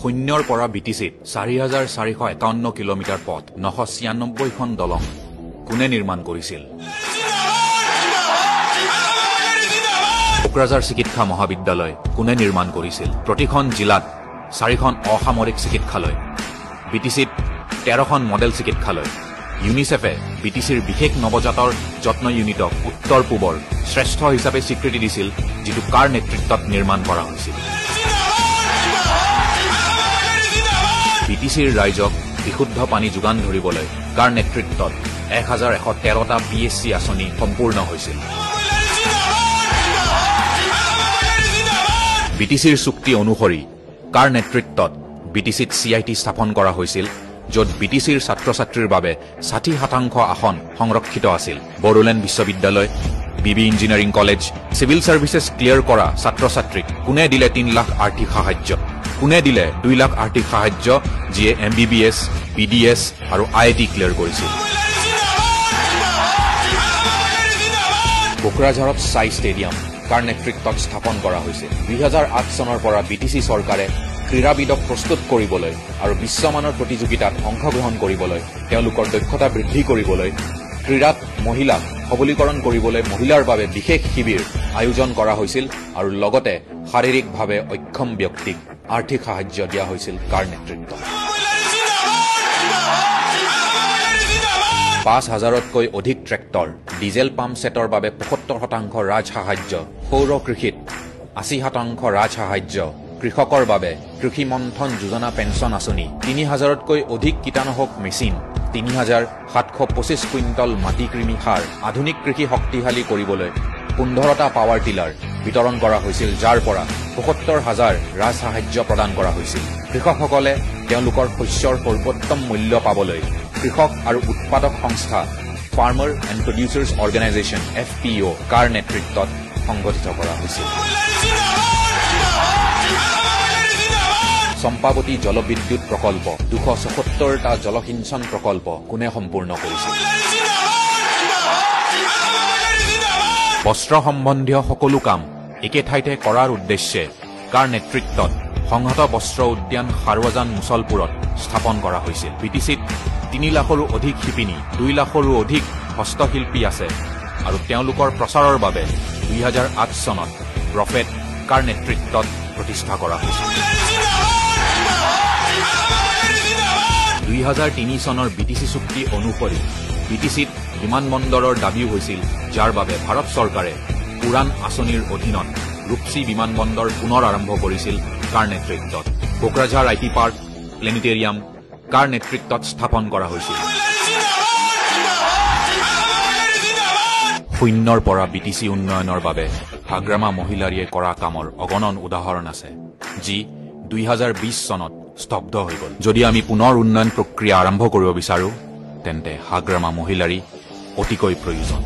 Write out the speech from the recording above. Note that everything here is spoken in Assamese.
শূন্যৰ পৰা বিটিচিত ৪,৪৫১ কিলোমিটাৰ পথ ৯৯৬খন দলং কোনে নিৰ্মাণ কৰিছিল? কোকৰাঝাৰ চিকিৎসা মহাবিদ্যালয় কোনে নিৰ্মাণ কৰিছিল? প্ৰতিখন জিলাত ৪খন অসামৰিক চিকিৎসালয়, বিটিচিত ১৩খন মডেল চিকিৎসালয়। ইউনিচেফে বিটিচিৰ বিশেষ নৱজাতৰ যত্ন ইউনিটক উত্তৰ পূবৰ শ্ৰেষ্ঠ হিচাপে স্বীকৃতি দিছিল, যিটো কাৰ নেতৃত্বত নিৰ্মাণ কৰা হৈছিল? বিটিচিৰ ৰাইজক বিশুদ্ধ পানী যোগান ধৰিবলৈ কাৰ নেতৃত্বত ১,১১৩টা PHC আঁচনি সম্পূৰ্ণ হৈছিল? বিটিচিৰ চুক্তি অনুসৰি কাৰ নেতৃত্বত বিটিচিত CIT স্থাপন কৰা হৈছিল, য'ত বিটিচিৰ ছাত্ৰ ছাত্ৰীৰ বাবে ৬০% আসন সংৰক্ষিত আছিল? বড়োলেণ্ড বিশ্ববিদ্যালয়, BB engineering college, civil services clear কৰা ছাত্ৰ ছাত্ৰীক কোনে দিলে ৩ লাখ আৰ্থিক সাহায্য? কোনে দিলে ২ লাখ আৰ্থিক সাহায্য যিয়ে MBBS, BDS আৰু IIT ক্লিয়াৰ কৰিছিল? কোকৰাঝাৰত ছাই ষ্টেডিয়াম কাৰ নেতৃত্বত স্থাপন কৰা হৈছে? ২০০৮ চনৰ পৰা বিটিচি চৰকাৰে ক্ৰীড়াবিদক প্ৰস্তুত কৰিবলৈ আৰু বিশ্বমানৰ প্ৰতিযোগিতাত অংশগ্ৰহণ কৰিবলৈ, তেওঁলোকৰ দক্ষতা বৃদ্ধি কৰিবলৈ, ক্ৰীড়াত মহিলাক সবলীকৰণ কৰিবলৈ মহিলাৰ বাবে বিশেষ শিবিৰ আয়োজন কৰা হৈছিল আৰু লগতে শাৰীৰিকভাৱে অক্ষম ব্যক্তিক আৰ্থিক সাহায্য দিয়া হৈছিল কাৰ নেতৃত্বত? ৫,০০০তকৈ অধিক ট্ৰেক্টৰ, ডিজেল পাম্প ছেটৰ বাবে ৭৫% ৰাজ সাহায্য, সৌৰ কৃষিত ৮০% ৰাজ সাহায্য, কৃষকৰ বাবে কৃষি মন্থন যোজনা পেঞ্চন আঁচনি, ৩,০০০তকৈ অধিক কীটনাশক মেচিন, ৩,৭২৫ কুইণ্টল মাটি কৃমি সাৰ, আধুনিক কৃষি শক্তিশালী কৰিবলৈ ১৫টা পাৱাৰ টিলাৰ বিতৰণ কৰা হৈছিল, যাৰ পৰা ৭৫,০০০ ৰাজ সাহায্য প্ৰদান কৰা হৈছিল। কৃষকসকলে তেওঁলোকৰ শস্যৰ সৰ্বোত্তম মূল্য পাবলৈ কৃষক আৰু উৎপাদক সংস্থা farmer and producers organisation FPO কাৰ নেতৃত্বত সংগঠিত কৰা হৈছিল? চম্পাৱতী জলবিদ্যুৎ প্ৰকল্প ২৭৪টা জলসিঞ্চন প্ৰকল্প কোনে সম্পূৰ্ণ কৰিছিল? বস্ত্ৰ সম্বন্ধীয় সকলো কাম একে ঠাইতে কৰাৰ উদ্দেশ্যে কাৰ নেতৃত্বত সংহত বস্ত্ৰ উদ্যান সাৰৱাজান মুছলপুৰত স্থাপন কৰা হৈছিল? বিটিচিত ৩ লাখৰো অধিক শিপিনী, ২ লাখৰো অধিক হস্তশিল্পী আছে আৰু তেওঁলোকৰ প্ৰচাৰৰ বাবে ২০০৮ চনত ৰফেট কাৰ নেতৃত্বত প্ৰতিষ্ঠা কৰা হৈছিল? ২০০৩ চনৰ বিটিচি চুক্তি অনুসৰি বিটিচিত বিমানবন্দৰৰ দাবী হৈছিল, যাৰ বাবে ভাৰত চৰকাৰে উড়ান আঁচনিৰ অধীনত ৰূপসী বিমানবন্দৰ পুনৰ আৰম্ভ কৰিছিল কাৰ নেতৃত্বত? কোকৰাঝাৰ IT পাৰ্ক, প্লেনেটেৰিয়াম কাৰ নেতৃত্বত স্থাপন কৰা হৈছিল? শূন্যৰ পৰা বিটিচি উন্নয়নৰ বাবে হাগ্ৰামা মহিলাৰীয়ে কৰা কামৰ অগণন উদাহৰণ আছে, যি ২০২০ চনত স্তব্ধ হৈ গ'ল। যদি আমি পুনৰ উন্নয়ন প্ৰক্ৰিয়া আৰম্ভ কৰিব বিচাৰো, তেন্তে হাগ্ৰামা মহিলাৰী অতিকৈ প্ৰয়োজন।